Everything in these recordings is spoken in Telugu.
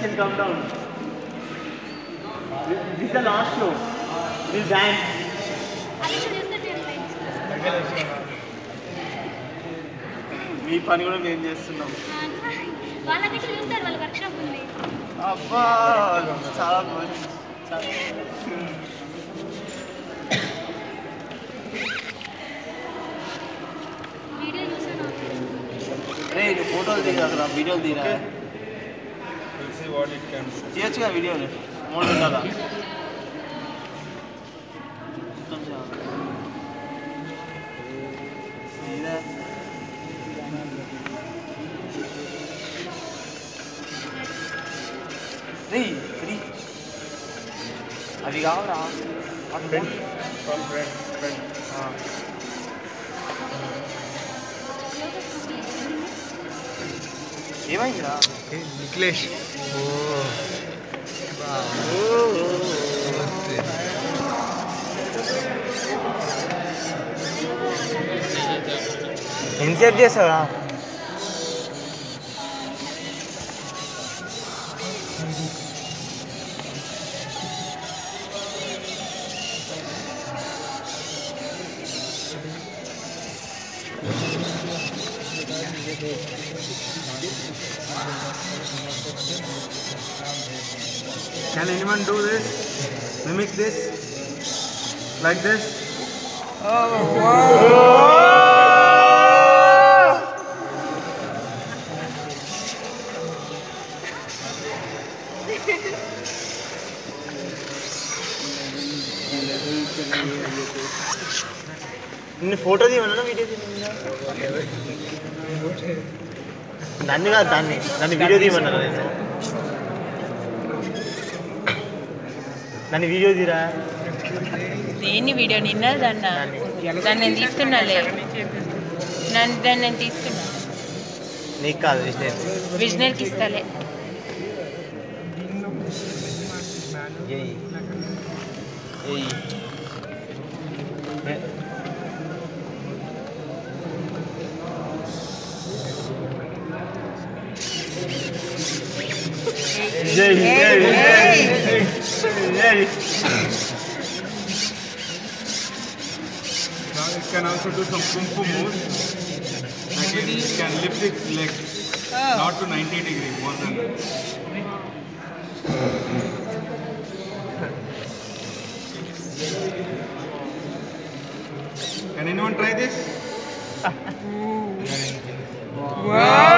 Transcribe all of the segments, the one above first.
can come down. This is the last show. We'll dance. మీ పని కూడా మేము చేస్తున్నాం. వాళ్ళకి చూస్తారు, వాళ్ళ వర్క్షాప్ ఉంది. అబ్బా చాలా వీడియో చూసాను. రే నువ్వు ఫోటోలు దిగరా, వీడియోలు దిగరా. తీయచ్చుగా వీడియోలు, మూడు ఉండాలా. అవి కావరా ఏమైందిరా నిఖిలేష్ ఎంతసేపు చేస్తావా? Can anyone do this? Mimic this? Like this? Oh, wow! నిన్ను ఫోటో తీయమన్నా వీడియో తీయమన్నా? నన్ను కాదు, దాన్ని వీడియో తీయమన్నా. నన్ను వీడియో తీరా. దేన్ని వీడియో? నిన్న దాన్ని నేను తీస్తున్నాలే, దాన్ని నేను తీస్తున్నా. నీకు కాదు, విజనర్కి ఇస్తాలే. Now it can also do some kung fu moves. Again, it can lift its leg, not to 90 degrees, more than that. Can anyone try this? Wow!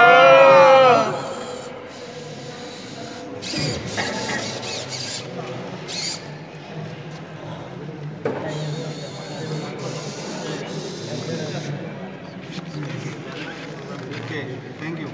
Okay, thank you.